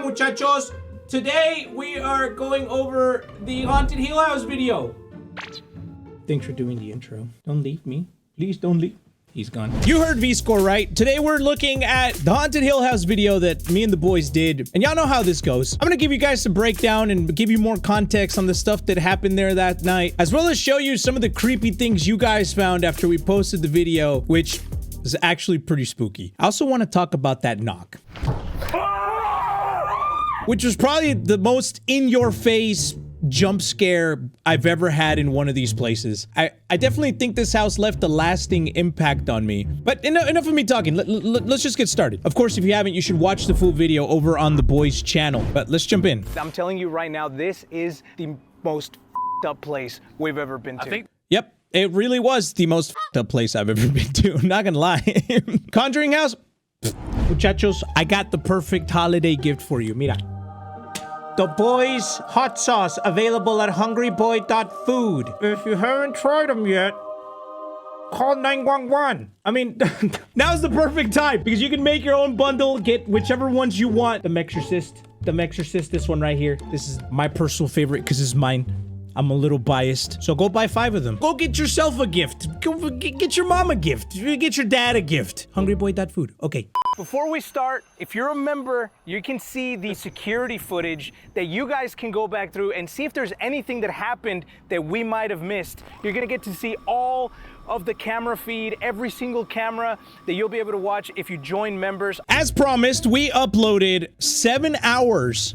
muchachos. Today we are going over the Haunted Hill House video. Thanks for doing the intro. Don't leave me. Please don't leave. He's gone. You heard V-Score, right? Today we're looking at the Haunted Hill House video that me and the boys did. And y'all know how this goes. I'm gonna give you guys some breakdown and give you more context on the stuff that happened there that night, as well as show you some of the creepy things you guys found after we posted the video, which is actually pretty spooky. I also want to talk about that knock, which was probably the most in-your-face jump scare I've ever had in one of these places. I definitely think this house left a lasting impact on me. But enough of me talking. Let's just get started. Of course, if you haven't, you should watch the full video over on the boys' channel. But let's jump in. I'm telling you right now, this is the most f***ed up place we've ever been to. Yep, it really was the most f***ed up place I've ever been to. I'm not gonna lie. Conjuring house. Muchachos, I got the perfect holiday gift for you. Mira. The Boys hot sauce available at hungryboy.food. If you haven't tried them yet, call 911. I mean, now's the perfect time because you can make your own bundle, get whichever ones you want. The Exorcist, this one right here. This is my personal favorite because it's mine. I'm a little biased. So go buy 5 of them. Go get yourself a gift. Go get your mom a gift. Get your dad a gift. Hungryboy.food. Okay. Before we start, if you're a member, you can see the security footage that you guys can go back through and see if there's anything that happened that we might have missed. You're gonna get to see all of the camera feed, every single camera that you'll be able to watch if you join members. As promised, we uploaded 7 hours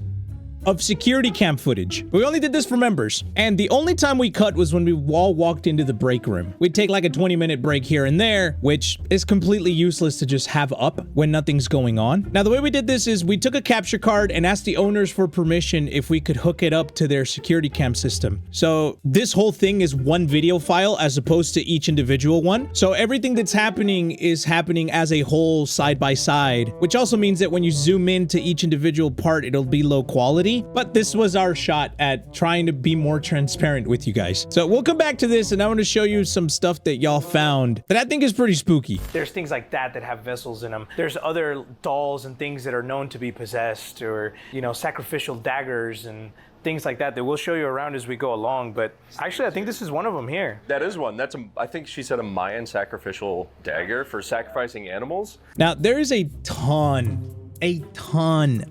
of security cam footage. We only did this for members, and the only time we cut was when we all walked into the break room. We'd take like a 20-minute break here and there, which is completely useless to just have up when nothing's going on. Now, the way we did this is we took a capture card and asked the owners for permission if we could hook it up to their security cam system. So this whole thing is one video file as opposed to each individual one. So everything that's happening is happening as a whole side by side, which also means that when you zoom into each individual part, it'll be low quality. But this was our shot at trying to be more transparent with you guys. So we'll come back to this and I want to show you some stuff that y'all found that I think is pretty spooky. There's things like that that have vessels in them. There's other dolls and things that are known to be possessed, or, you know, sacrificial daggers and things like that we'll show you around as we go along. But actually, I think this is one of them here. That is one. That's I think she said a Mayan sacrificial dagger for sacrificing animals. Now, there is a ton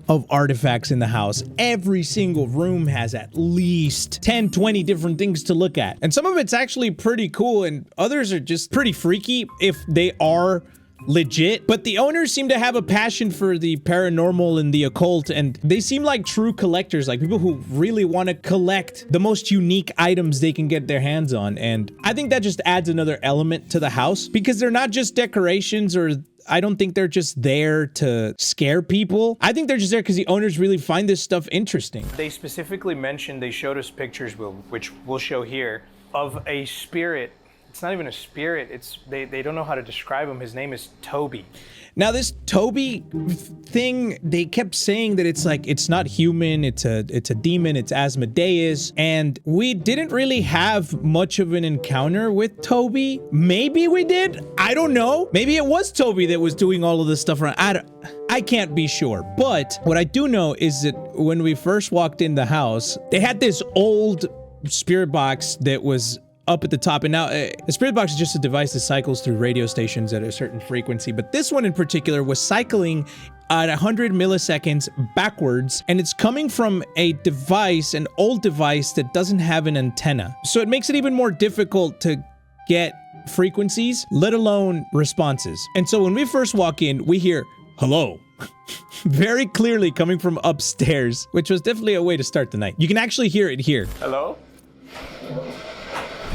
of artifacts in the house. Every single room has at least 10, 20 different things to look at. And some of it's actually pretty cool and others are just pretty freaky if they are legit. But the owners seem to have a passion for the paranormal and the occult, and they seem like true collectors, like people who really want to collect the most unique items they can get their hands on. And I think that just adds another element to the house because they're not just decorations, or I don't think they're just there to scare people. I think they're just there because the owners really find this stuff interesting. They specifically mentioned, they showed us pictures, which we'll show here, of a spirit. It's not even a spirit. It's they don't know how to describe him. His name is Toby. Now this Toby thing, they kept saying that it's like, it's not human, it's a demon, it's Asmodeus, and we didn't really have much of an encounter with Toby. Maybe we did, I don't know. Maybe it was Toby that was doing all of this stuff around. I can't be sure, but what I do know is that when we first walked in the house, they had this old spirit box that was up at the top, and now a spirit box is just a device that cycles through radio stations at a certain frequency, but this one in particular was cycling at 100 milliseconds backwards, and it's coming from a device, an old device that doesn't have an antenna. So it makes it even more difficult to get frequencies, let alone responses. And so when we first walk in, we hear, "Hello." Very clearly coming from upstairs, which was definitely a way to start the night. You can actually hear it here. Hello?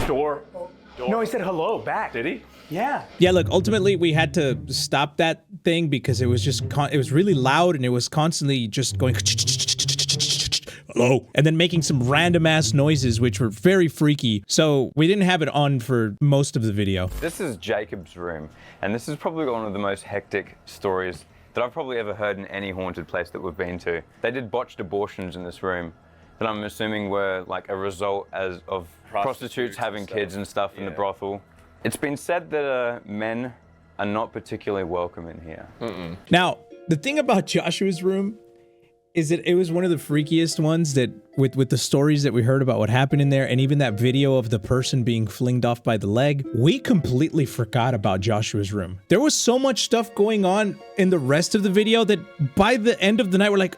Door. No, he said hello back. Did he? Yeah. Yeah, look, ultimately we had to stop that thing because it was just, it was really loud and it was constantly just going hello, and then making some random ass noises, which were very freaky. So we didn't have it on for most of the video. This is Jacob's room, and this is probably one of the most hectic stories that I've probably ever heard in any haunted place that we've been to. They did botched abortions in this room that I'm assuming were like a result of prostitutes having kids and stuff in the brothel. It's been said that men are not particularly welcome in here. Now, the thing about Joshua's room is it was one of the freakiest ones that with the stories that we heard about what happened in there, and even that video of the person being flinged off by the leg. We completely forgot about Joshua's room. There was so much stuff going on in the rest of the video that by the end of the night we're like,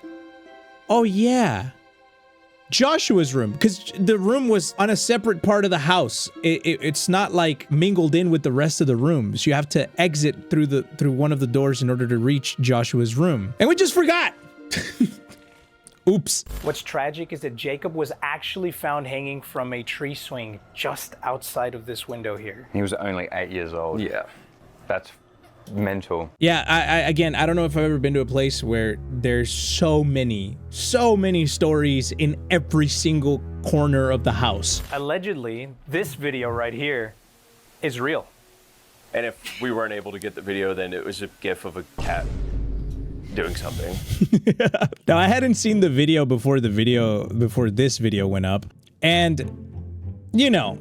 oh yeah, Joshua's room, because the room was on a separate part of the house. It's not like mingled in with the rest of the rooms. You have to exit through one of the doors in order to reach Joshua's room, and we just forgot. Oops. What's tragic is that Jacob was actually found hanging from a tree swing just outside of this window here. He was only 8 years old. Yeah. That's mental. Yeah, again, I don't know if I've ever been to a place where there's so many stories in every single corner of the house. Allegedly, this video right here is real. And if we weren't able to get the video, then it was a gif of a cat doing something. Now, I hadn't seen the video before this video went up, and you know,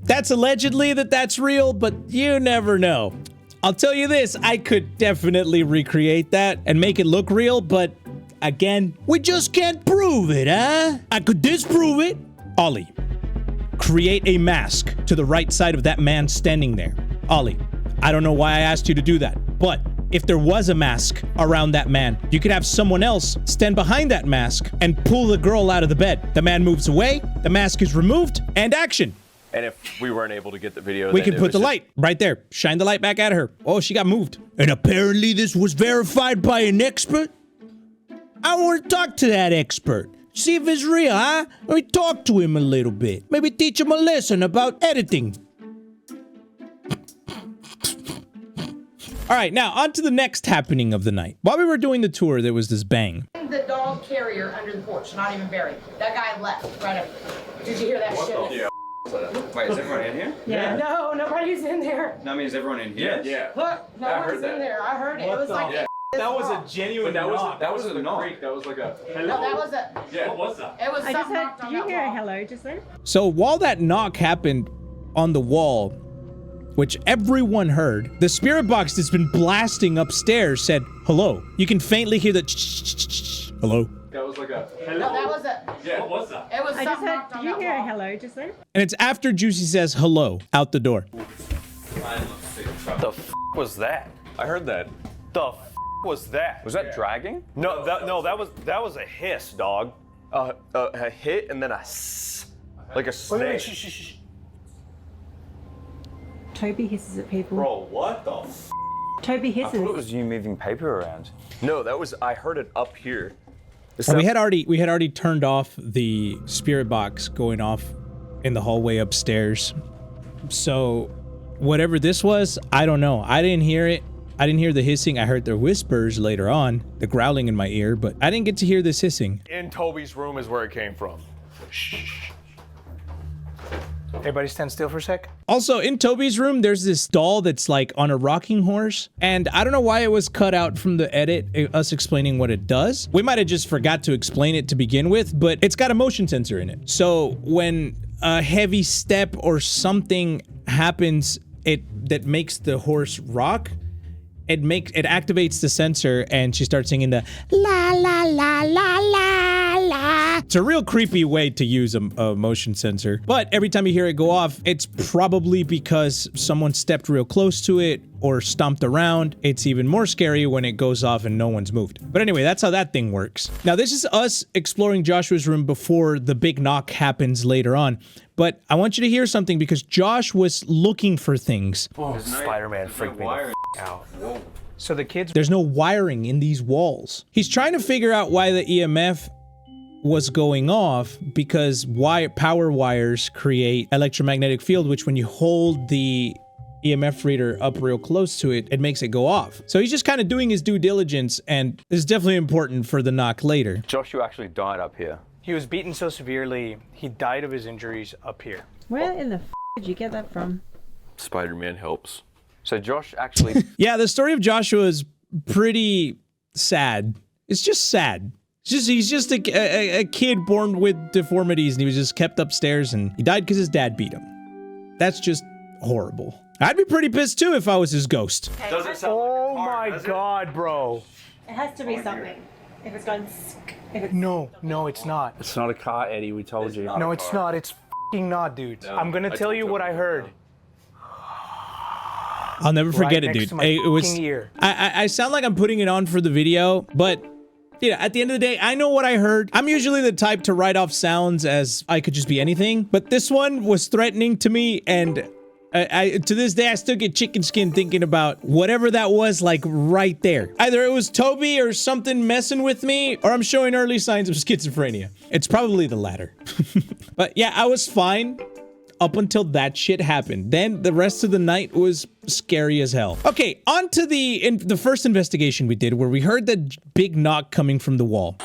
that's allegedly that's real, but you never know. I'll tell you this, I could definitely recreate that and make it look real, but again, we just can't prove it, huh? I could disprove it. Ollie, create a mask to the right side of that man standing there. Ollie, I don't know why I asked you to do that, but if there was a mask around that man, you could have someone else stand behind that mask and pull the girl out of the bed. The man moves away, the mask is removed, and action. And if we weren't able to get the video, We then can it put was the just- light right there. Shine the light back at her. Oh, she got moved. And apparently this was verified by an expert? I want to talk to that expert. See if it's real, huh? Let me talk to him a little bit. Maybe teach him a lesson about editing. All right, now on to the next happening of the night. While we were doing the tour, there was this bang. The dog carrier under the porch, not even buried. That guy left right up. Did you hear that shit? Yeah. Wait, is everyone in here? Yeah. No, nobody's in there. No, I mean, is everyone in here? Yeah. Look, no I one's heard that. in there. I heard it. It was like That was a genuine knock. That was a knock. That was like a hello. no, that was a. Yeah. What was that? It was I just something heard, knocked on did you that hear a wall. hello just then? So while that knock happened on the wall, which everyone heard, the spirit box that's been blasting upstairs said, hello. You can faintly hear the hello. That was like a hello. No, that was a. Yeah. What was that? It was I just something heard, knocked did on you that hear a wall. hello just then? And it's after Juicy says hello out the door. The f was that? I heard that. The f was that? Was that dragging? No, that was a hiss, dog. A hit and then a like a snake. Toby hisses at people. Bro, what the? Toby I hisses. thought it was you moving paper around. No, that was. I heard it up here. And we had already turned off the spirit box going off in the hallway upstairs. So whatever this was, I don't know. I didn't hear it. I didn't hear the hissing. I heard the whispers later on, the growling in my ear, but I didn't get to hear this hissing. In Toby's room is where it came from. Shh. Everybody stand still for a sec. Also, in Toby's room, there's this doll that's like on a rocking horse. And I don't know why it was cut out from the edit, us explaining what it does. We might have just forgot to explain it to begin with, but it's got a motion sensor in it. So when a heavy step or something happens, that makes the horse rock, it activates the sensor and she starts singing the la la la la la la. It's a real creepy way to use a motion sensor, but every time you hear it go off, it's probably because someone stepped real close to it or stomped around. It's even more scary when it goes off and no one's moved. But anyway, that's how that thing works. Now, this is us exploring Joshua's room before the big knock happens later on. But I want you to hear something because Josh was looking for things. Oh, Spider-Man freaked me the f out. Whoa. So the kids. There's no wiring in these walls. He's trying to figure out why the EMF was going off because power wires create electromagnetic field, which when you hold the EMF reader up real close to it, it makes it go off. So he's just kind of doing his due diligence, and it's definitely important for the knock later. Joshua actually died up here. He was beaten so severely, he died of his injuries up here. Where in the f did you get that from? Spider-Man helps. So Josh actually... Yeah, the story of Joshua is pretty sad. It's just sad. He's just a kid born with deformities, and he was just kept upstairs, and he died because his dad beat him. That's just horrible. I'd be pretty pissed too if I was his ghost. Doesn't sound Oh like a car, my does it? god, bro. It has to be something. If it's gone sk, if it's No, it's not. It's not a car, Eddie. We told you. No, it's not. It's f***ing not, dude. I'm gonna tell you what I heard. I'll never forget Right it, next dude. to my It was. fucking ear. I sound like I'm putting it on for the video, but yeah, at the end of the day, I know what I heard. I'm usually the type to write off sounds as I could just be anything, but this one was threatening to me, and to this day, I still get chicken skin thinking about whatever that was, like right there. Either it was Toby or something messing with me, or I'm showing early signs of schizophrenia. It's probably the latter. But yeah, I was fine up until that shit happened. Then the rest of the night was scary as hell. Okay, on to the first investigation we did, where we heard that big knock coming from the wall.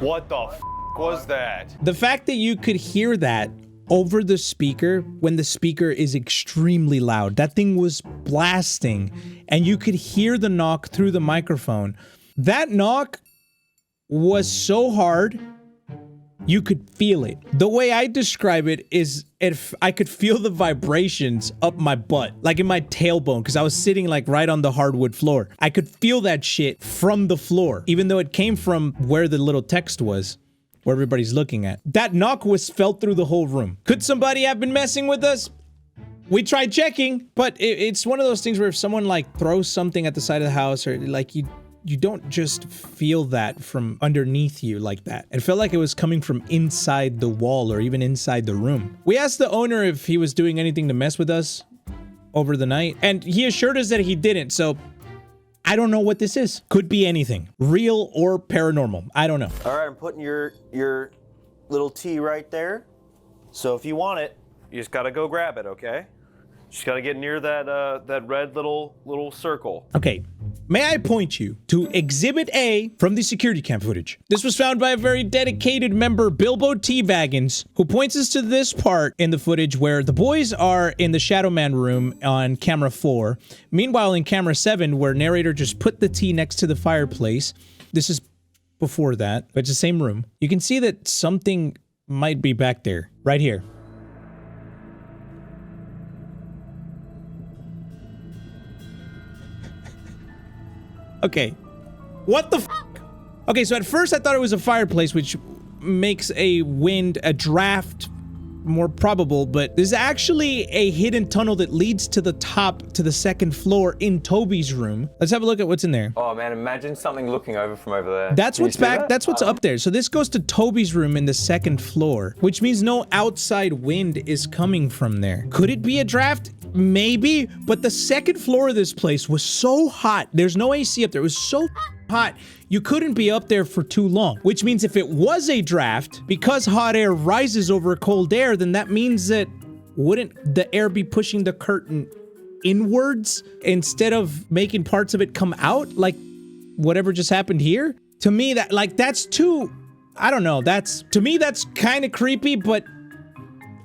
What the f was that? The fact that you could hear that over the speaker when the speaker is extremely loud. That thing was blasting, and you could hear the knock through the microphone. That knock was so hard, you could feel it. The way I describe it is if I could feel the vibrations up my butt, like in my tailbone, because I was sitting like right on the hardwood floor. I could feel that shit from the floor, even though it came from where the little text was, where everybody's looking at. That knock was felt through the whole room. Could somebody have been messing with us? We tried checking, but it's one of those things where if someone like throws something at the side of the house, or like you don't just feel that from underneath you like that. It felt like it was coming from inside the wall or even inside the room. We asked the owner if he was doing anything to mess with us over the night, and he assured us that he didn't, so I don't know what this is. Could be anything, real or paranormal. I don't know. All right, I'm putting your little T right there. So if you want it, you just gotta go grab it, okay? Just gotta get near that that red little circle. Okay, may I point you to Exhibit A from the security cam footage? This was found by a very dedicated member, Bilbo T. Vaggins, who points us to this part in the footage where the boys are in the Shadow Man room on camera 4. Meanwhile, in camera 7, where narrator just put the T next to the fireplace. This is before that, but it's the same room. You can see that something might be back there, right here. Okay, what the f? Okay, so at first I thought it was a fireplace, which makes a draft more probable, but there's actually a hidden tunnel that leads to the top, to the second floor in Toby's room. Let's have a look at what's in there. Oh man, imagine something looking over from over there. That's Can you what's see back, that? that's what's up there. So this goes to Toby's room in the second floor, which means no outside wind is coming from there. Could it be a draft? Maybe, but the second floor of this place was so hot. There's no AC up there. It was so hot, you couldn't be up there for too long, which means if it was a draft, because hot air rises over cold air, then that means that wouldn't the air be pushing the curtain inwards instead of making parts of it come out, like whatever just happened here? To me, that, like, that's too, I don't know, to me that's kind of creepy, but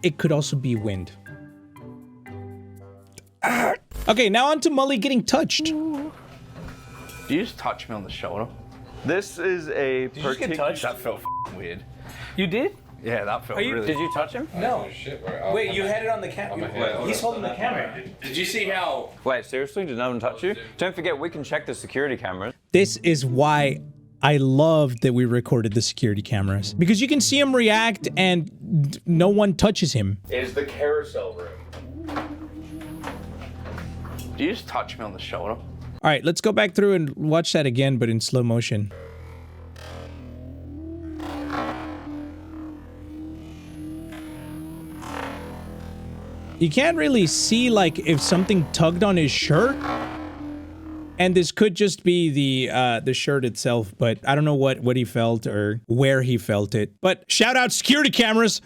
it could also be wind. Okay, now on to Mully getting touched. Do you just touch me on the shoulder? This is a particular. That felt weird. You did? Yeah, that felt really. Did you touch him? No. Wait, you had it on the camera. He's holding the camera. Did you see how? Wait, seriously? Did no one touch you? Don't forget, we can check the security cameras. This is why I loved that we recorded the security cameras, because you can see him react and no one touches him. Is the carousel room. Do you just touch me on the shoulder? All right, let's go back through and watch that again, but in slow motion. You can't really see, like, if something tugged on his shirt. And this could just be the shirt itself, but I don't know what he felt or where he felt it. But shout out security cameras!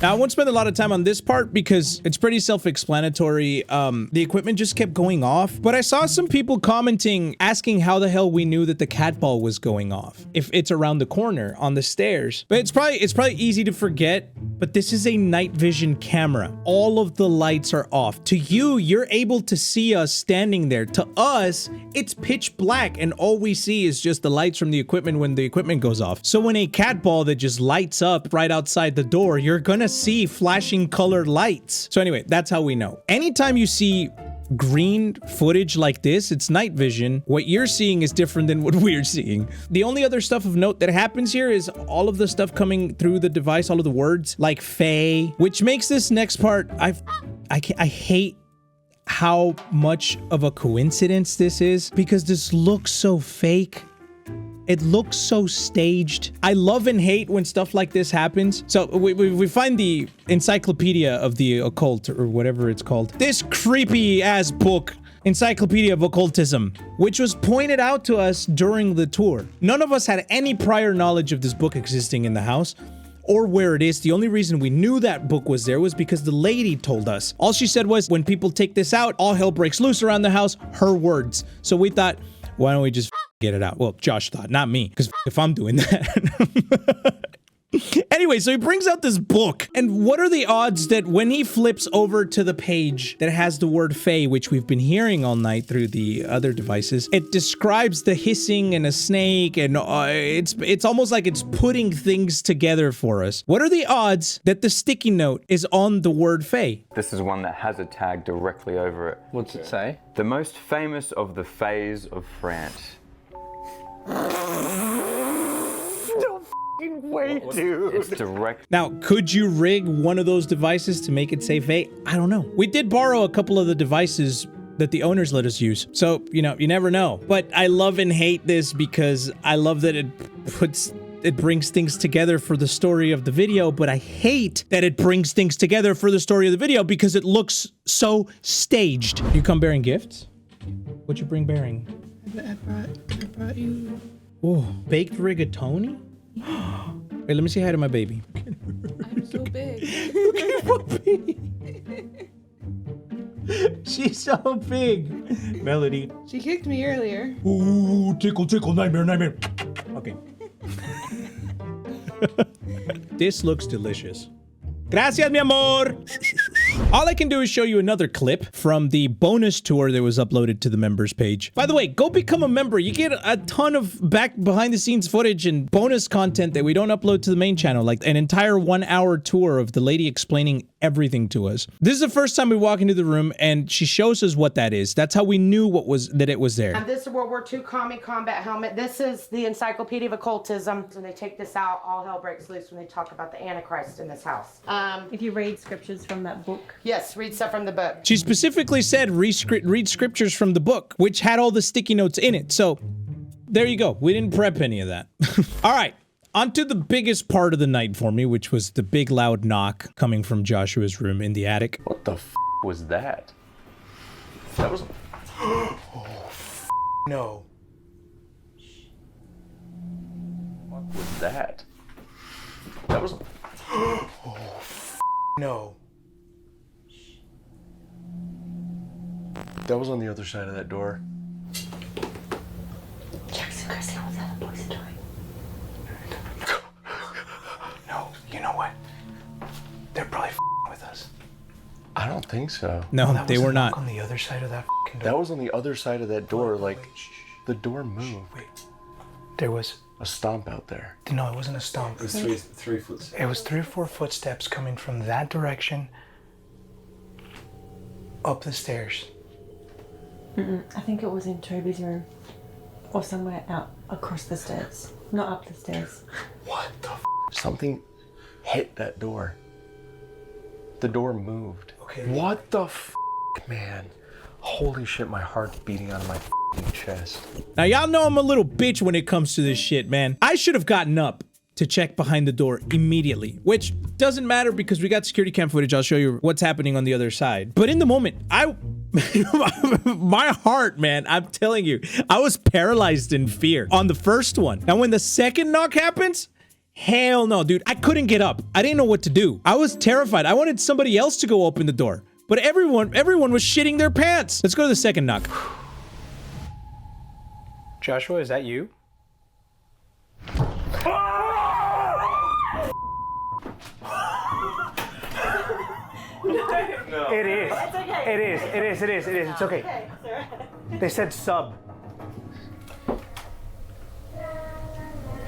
Now, I won't spend a lot of time on this part because it's pretty self-explanatory. The equipment just kept going off, but I saw some people commenting, asking how the hell we knew that the cat ball was going off. If it's around the corner on the stairs. But it's probably easy to forget, but this is a night vision camera. All of the lights are off. To you, you're able to see us standing there. To us, it's pitch black and all we see is just the lights from the equipment when the equipment goes off. So when a cat ball that just lights up right outside the door, you're gonna see flashing colored lights. So anyway, that's how we know. Anytime you see green footage like this, it's night vision. What you're seeing is different than what we're seeing. The only other stuff of note that happens here is all of the stuff coming through the device, all of the words like Faye, which makes this next part, I hate how much of a coincidence this is because this looks so fake. It looks so staged. I love and hate when stuff like this happens. So we find the encyclopedia of the occult or whatever it's called. This creepy ass book, Encyclopedia of Occultism, which was pointed out to us during the tour. None of us had any prior knowledge of this book existing in the house or where it is. The only reason we knew that book was there was because the lady told us. All she said was, when people take this out, all hell breaks loose around the house. Her words. So we thought, why don't we just get it out? Well, Josh thought, not me, because if I'm doing that. Anyway, so he brings out this book, and what are the odds that when he flips over to the page that has the word Fae, which we've been hearing all night through the other devices, it describes the hissing and a snake, and it's almost like it's putting things together for us. What are the odds that the sticky note is on the word Fae? This is one that has a tag directly over it. What's it say? The most famous of the Fays of France. Way, dude. It's direct. Now, could you rig one of those devices to make it say Fae? I don't know. We did borrow a couple of the devices that the owners let us use. So, you know, you never know. But I love and hate this because I love that it brings things together for the story of the video, but I hate that it brings things together for the story of the video because it looks so staged. You come bearing gifts? What'd you bring bearing? I brought you. Oh, baked rigatoni? Wait, let me say hi to my baby. I'm so big. Look at my baby. She's so big. Melody. She kicked me earlier. Ooh, tickle, tickle, nightmare, nightmare. Okay. This looks delicious. Gracias, mi amor. All I can do is show you another clip from the bonus tour that was uploaded to the members page. By the way, go become a member. You get a ton of behind the scenes footage and bonus content that we don't upload to the main channel, like an entire 1-hour tour of the lady explaining everything to us. This is the first time we walk into the room and she shows us what that is. That's how we knew that it was there. This is World War II combat helmet. This is the Encyclopedia of Occultism. When they take this out, all hell breaks loose when they talk about the Antichrist in this house. If you read scriptures from that book. Yes, read stuff from the book. She specifically said read scriptures from the book, which had all the sticky notes in it. So there you go. We didn't prep any of that. All right. On to the biggest part of the night for me, which was the big loud knock coming from Joshua's room in the attic. What the was that? That was. No. What was that? That was. No. That was on the other side of that door. Jackson, Chrissy, what's that voice doing? No, you know what? They're probably with us. I don't think so. No, they were not. On the other side of that door. That was on the other side of that door. Like, the door moved. Wait. There was A stomp out there. no, it wasn't a stomp. It was three footsteps. It was 3 or 4 footsteps coming from that direction up the stairs. I think it was in Toby's room. Or somewhere out across the stairs. Not up the stairs. What the Something hit that door. The door moved. Okay. What the man? Holy shit, my heart's beating out of my chest. Now, y'all know I'm a little bitch when it comes to this shit, man. I should have gotten up to check behind the door immediately, which doesn't matter because we got security cam footage. I'll show you what's happening on the other side. But in the moment, my heart, man, I'm telling you, I was paralyzed in fear on the first one. Now, when the second knock happens, hell no, dude. I couldn't get up. I didn't know what to do. I was terrified. I wanted somebody else to go open the door. But everyone was shitting their pants. Let's go to the second knock. Joshua, is that you? No. It is. It's okay. It is. It's okay. They said sub.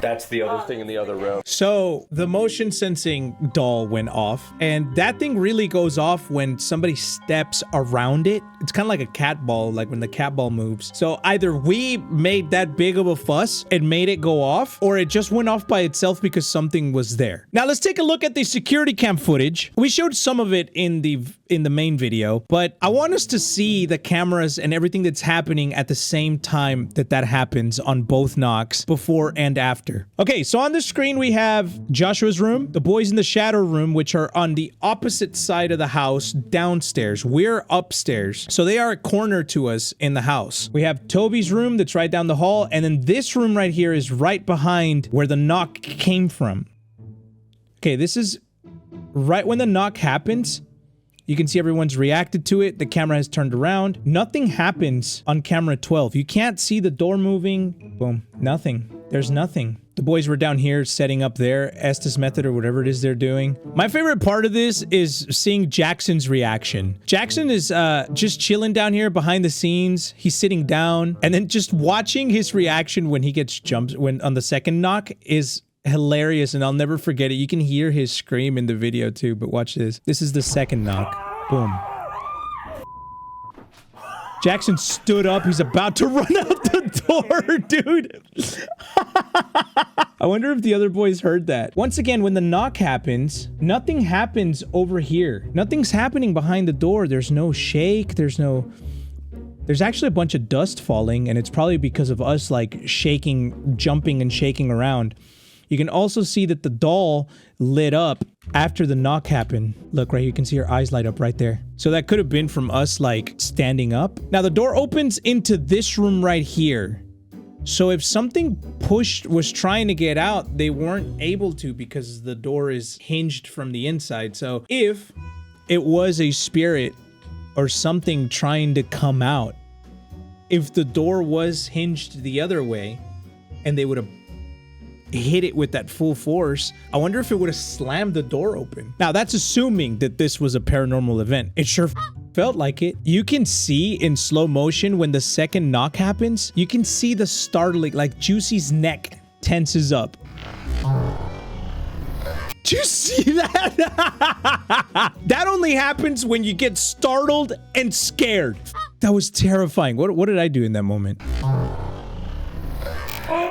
That's the other thing in the other room. So the motion sensing doll went off, and that thing really goes off when somebody steps around it. It's kind of like a cat ball, like when the cat ball moves. So either we made that big of a fuss and made it go off, or it just went off by itself because something was there. Now let's take a look at the security cam footage. We showed some of it in the main video, but I want us to see the cameras and everything that's happening at the same time that happens on both knocks, before and after. Okay, so on the screen we have Joshua's room, the boys in the shadow room, which are on the opposite side of the house downstairs. We're upstairs, so they are a corner to us in the house. We have Toby's room that's right down the hall, and then this room right here is right behind where the knock came from. Okay, this is right when the knock happens. You can see everyone's reacted to it. The camera has turned around. Nothing happens on camera 12. You can't see the door moving. Boom. Nothing. There's nothing. The boys were down here setting up their Estes method or whatever it is they're doing. My favorite part of this is seeing Jackson's reaction. Jackson is just chilling down here behind the scenes. He's sitting down, and then just watching his reaction when he gets jumped on the second knock is hilarious, and I'll never forget it. You can hear his scream in the video too, but watch this. This is the second knock. Boom. Jackson stood up. He's about to run out the door, dude. I wonder if the other boys heard that. Once again, when the knock happens, nothing happens over here. Nothing's happening behind the door. There's no shake. There's actually a bunch of dust falling, and it's probably because of us like shaking, jumping and shaking around. You can also see that the doll lit up after the knock happened. Look, right here, you can see her eyes light up right there. So that could have been from us, like, standing up. Now, the door opens into this room right here. So if something was trying to get out, they weren't able to because the door is hinged from the inside. So if it was a spirit or something trying to come out, if the door was hinged the other way and they would have hit it with that full force, I wonder if it would have slammed the door open. Now, that's assuming that this was a paranormal event. It sure felt like it. You can see in slow motion when the second knock happens, you can see the startling, like Juicy's neck tenses up. Do you see that? That only happens when you get startled and scared. That was terrifying. What did I do in that moment?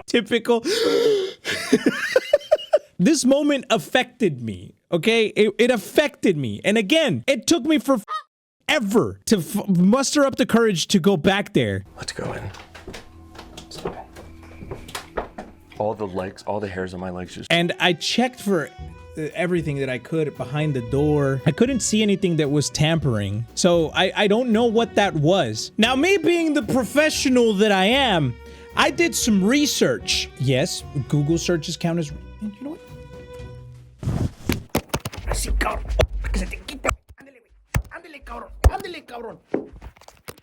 Typical. This moment affected me, okay? It affected me. And again, it took me forever to muster up the courage to go back there. Let's go in. All the legs, all the hairs on my legs just... And I checked for everything that I could behind the door. I couldn't see anything that was tampering. So I don't know what that was. Now, me being the professional that I am, I did some research. Yes, Google searches count as... You know what?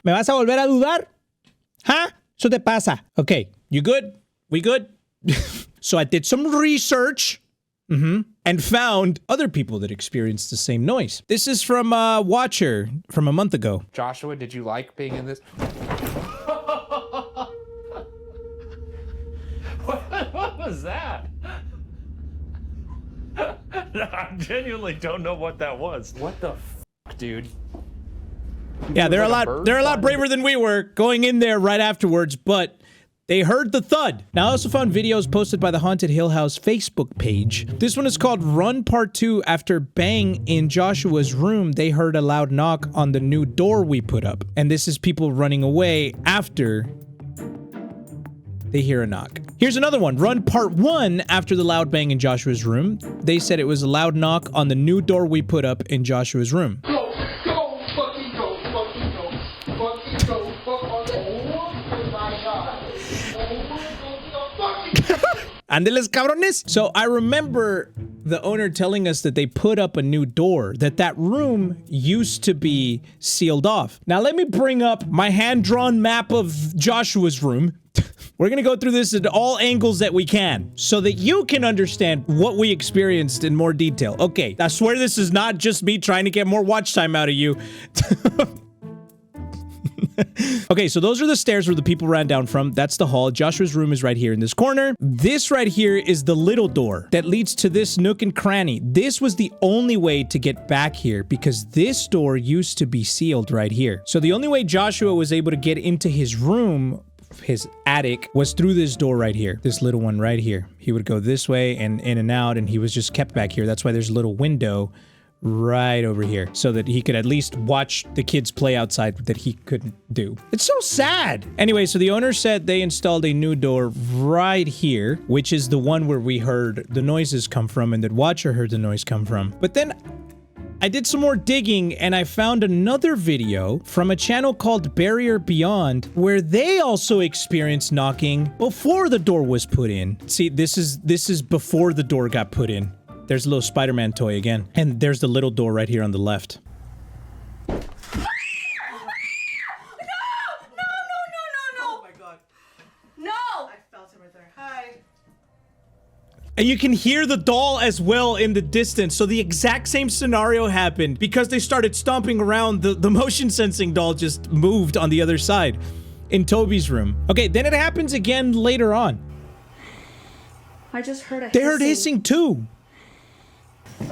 ¿Me vas a volver a dudar? ¿Huh? ¿Eso te pasa? Okay, you good? We good? So I did some research. And found other people that experienced the same noise. This is from Watcher from a month ago. Joshua, did you like being in this? What was that? I genuinely don't know what that was. What the f, dude? Yeah, they're a lot braver than we were going in there right afterwards, but they heard the thud. Now, I also found videos posted by the Haunted Hill House Facebook page. This one is called Run Part 2. After bang in Joshua's room, they heard a loud knock on the new door we put up. And this is people running away after they hear a knock. Here's another one. Run Part 1 after the loud bang in Joshua's room. They said it was a loud knock on the new door we put up in Joshua's room. Andeles cabrones. So I remember the owner telling us that they put up a new door, that room used to be sealed off. Now let me bring up my hand-drawn map of Joshua's room. We're gonna go through this at all angles that we can so that you can understand what we experienced in more detail. Okay, I swear this is not just me trying to get more watch time out of you. Okay, so those are the stairs where the people ran down from. That's the hall. Joshua's room is right here in this corner. This right here is the little door that leads to this nook and cranny. This was the only way to get back here because this door used to be sealed right here. So the only way Joshua was able to get into his room, his attic, was through this door right here, this little one right here. He would go this way and in and out, and he was just kept back here. That's why there's a little window right over here so that he could at least watch the kids play outside that he couldn't do. It's so sad. Anyway, so the owner said they installed a new door right here, which is the one where we heard the noises come from and that Watcher heard the noise come from. But then I did some more digging and I found another video from a channel called Barrier Beyond where they also experienced knocking before the door was put in. See, this is before the door got put in. There's a little Spider-Man toy again. And there's the little door right here on the left. No! No! Oh my god. No! I felt him right there. Hi. And you can hear the doll as well in the distance. So the exact same scenario happened because they started stomping around. The motion sensing doll just moved on the other side in Toby's room. Okay, then it happens again later on. I just heard a They heard hissing too.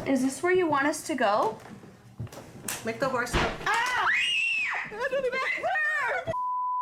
Is this where you want us to go? Make the horse go. Ah!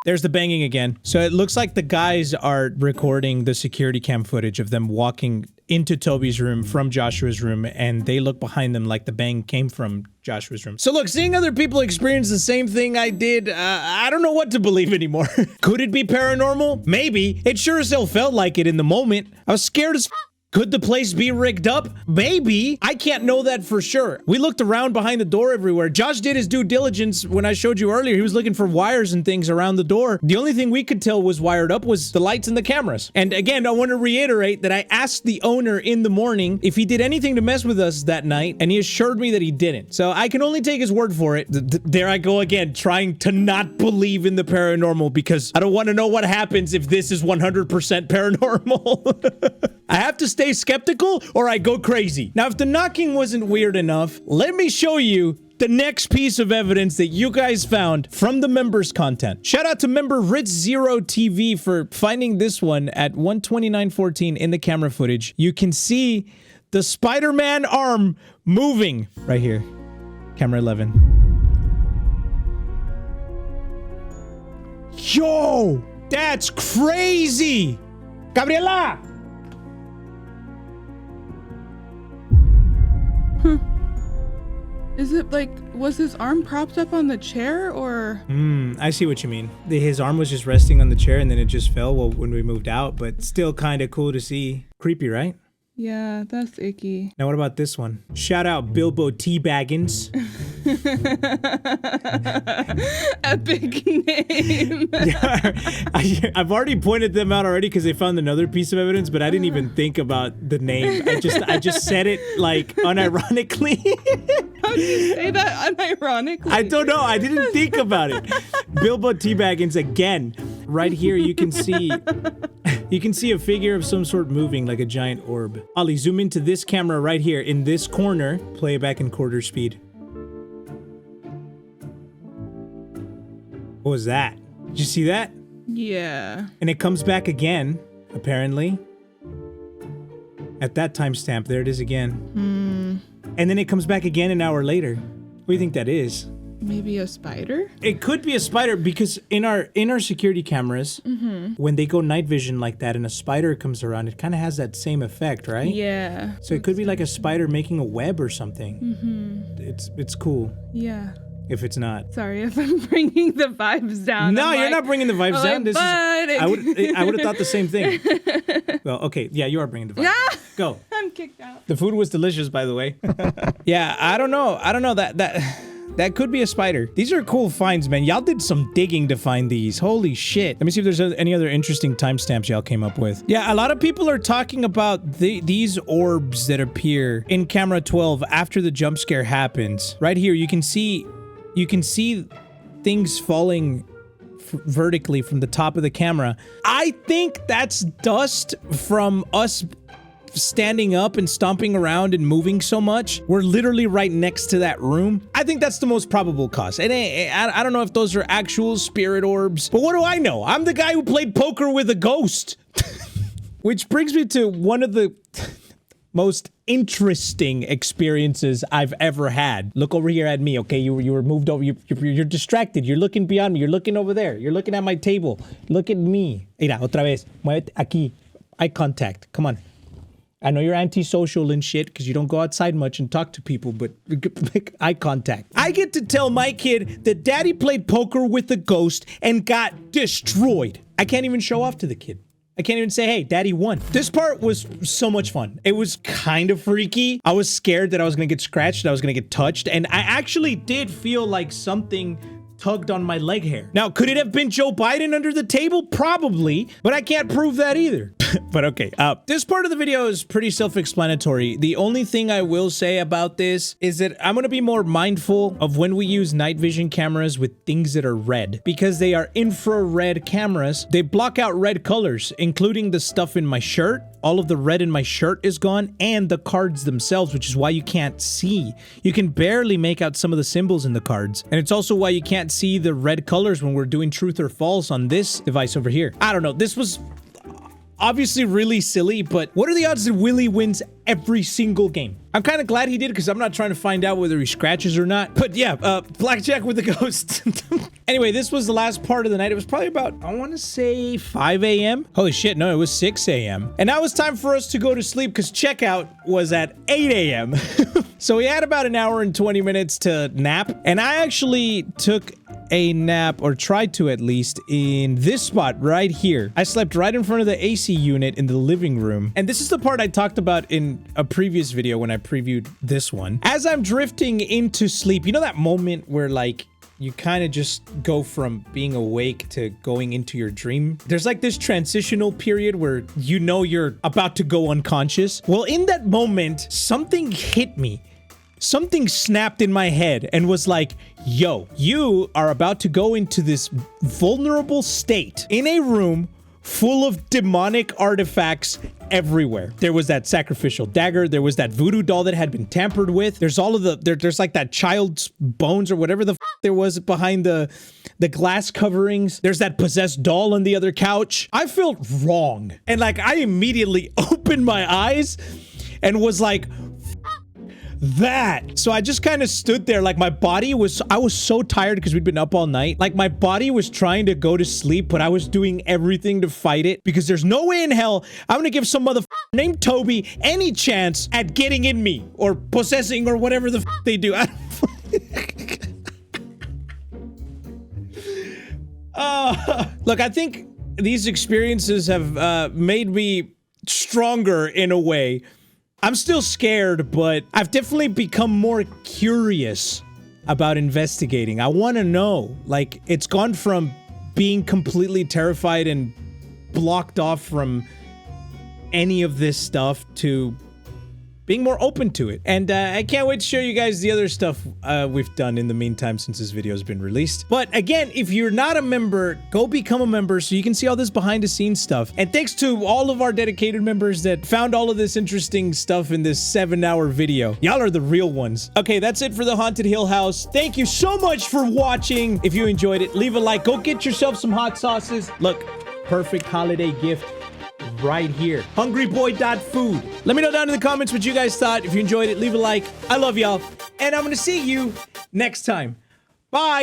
There's the banging again. So it looks like the guys are recording the security cam footage of them walking into Toby's room from Joshua's room, and they look behind them like the bang came from Joshua's room. So look, seeing other people experience the same thing I did, I don't know what to believe anymore. Could it be paranormal? Maybe. It sure as hell felt like it in the moment. I was scared as Could the place be rigged up? Maybe. I can't know that for sure. We looked around behind the door everywhere. Josh did his due diligence when I showed you earlier. He was looking for wires and things around the door. The only thing we could tell was wired up was the lights and the cameras. And again, I want to reiterate that I asked the owner in the morning if he did anything to mess with us that night, and he assured me that he didn't. So I can only take his word for it. There I go again, trying to not believe in the paranormal because I don't want to know what happens if this is 100% paranormal. I have to stay skeptical or I go crazy. Now, if the knocking wasn't weird enough, let me show you the next piece of evidence that you guys found from the members' content. Shout out to member Ritz0TV for finding this one at 129:14 in the camera footage. You can see the Spider-Man arm moving right here. Camera 11. Yo, that's crazy. Gabriela. Is it like, was his arm propped up on the chair or? I see what you mean. His arm was just resting on the chair and then it just fell when we moved out, but still kind of cool to see. Creepy, right? Yeah, that's icky. Now what about this one? Shout out Bilbo T. Baggins. Epic name. Yeah, I've already pointed them out already because they found another piece of evidence, but I didn't even think about the name. I just said it like unironically. How do you say that unironically? I don't know. I didn't think about it. Bilbo T. Baggins again. Right here you can see a figure of some sort moving like a giant orb. Ollie, zoom into this camera right here in this corner. Play it back in quarter speed. What was that? Did you see that? Yeah. And it comes back again, apparently. At that timestamp, there it is again. And then it comes back again an hour later. What do you think that is? Maybe a spider? It could be a spider because in our security cameras, when they go night vision like that and a spider comes around, it kind of has that same effect, right? Yeah. So it could be like a spider making a web or something. It's cool. Yeah. If it's not. Sorry if I'm bringing the vibes down. No, you're not bringing the vibes down. This is. I would have thought the same thing. Well, okay, yeah, you are bringing the vibes. Yeah. Go. I'm kicked out. The food was delicious, by the way. Yeah, I don't know. That could be a spider. These are cool finds, man. Y'all did some digging to find these. Holy shit. Let me see if there's any other interesting timestamps y'all came up with. Yeah, a lot of people are talking about these orbs that appear in camera 12 after the jump scare happens. Right here, you can see things falling vertically from the top of the camera. I think that's dust from us standing up and stomping around and moving so much were literally right next to that room. I think that's the most probable cause. And I don't know if those are actual spirit orbs, but what do I know? I'm the guy who played poker with a ghost. Which brings me to one of the most interesting experiences I've ever had. Look over here at me, okay? You were moved over. You're distracted. You're looking beyond me. You're looking over there. You're looking at my table. Look at me. Mira, otra vez. Muévete aquí. Eye contact. Come on. I know you're antisocial and shit because you don't go outside much and talk to people, but make eye contact. I get to tell my kid that daddy played poker with a ghost and got destroyed. I can't even show off to the kid. I can't even say, hey, daddy won. This part was so much fun. It was kind of freaky. I was scared that I was gonna get scratched, that I was gonna get touched, and I actually did feel like something tugged on my leg hair. Now, could it have been Joe Biden under the table? Probably, but I can't prove that either. But okay, this part of the video is pretty self-explanatory. The only thing I will say about this is that I'm gonna be more mindful of when we use night vision cameras with things that are red, because they are infrared cameras. They block out red colors, including the stuff in my shirt. All of the red in my shirt is gone, and the cards themselves, which is why you can't see. You can barely make out some of the symbols in the cards. And it's also why you can't see the red colors when we're doing truth or false on this device over here. I don't know. This was obviously really silly, but what are the odds that Willie wins every single game? I'm kind of glad he did because I'm not trying to find out whether he scratches or not. But yeah, blackjack with the ghost. Anyway, this was the last part of the night. It was probably about, I want to say 5 a.m. Holy shit, no, it was 6 a.m. And now it's time for us to go to sleep because checkout was at 8 a.m. So we had about an hour and 20 minutes to nap. And I actually took a nap, or tried to at least, in this spot right here. I slept right in front of the AC unit in the living room. And this is the part I talked about in a previous video when I previewed this one. As I'm drifting into sleep, you know that moment where like you kind of just go from being awake to going into your dream? There's like this transitional period where you know you're about to go unconscious. Well, in that moment, something hit me. Something snapped in my head and was like, yo, you are about to go into this vulnerable state in a room full of demonic artifacts everywhere. There was that sacrificial dagger. There was that voodoo doll that had been tampered with. There's all of the, there's like that child's bones or whatever the f there was behind the glass coverings. There's that possessed doll on the other couch. I felt wrong. And like, I immediately opened my eyes and was like, that. So I just kind of stood there, like my body was, I was so tired because we'd been up all night. Like my body was trying to go to sleep, but I was doing everything to fight it because there's no way in hell I'm gonna give some motherfucker named Toby any chance at getting in me or possessing or whatever the f they do. Look, I think these experiences have made me stronger in a way. I'm still scared, but I've definitely become more curious about investigating. I want to know. Like, it's gone from being completely terrified and blocked off from any of this stuff to being more open to it. And I can't wait to show you guys the other stuff we've done in the meantime since this video has been released. But again, if you're not a member, go become a member so you can see all this behind the scenes stuff. And thanks to all of our dedicated members that found all of this interesting stuff in this 7-hour video. Y'all are the real ones. Okay, that's it for the Haunted Hill House. Thank you so much for watching. If you enjoyed it, leave a like. Go get yourself some hot sauces. Look, perfect holiday gift right here. Hungryboy.food. Let me know down in the comments what you guys thought. If you enjoyed it, leave a like. I love y'all. And I'm gonna see you next time. Bye.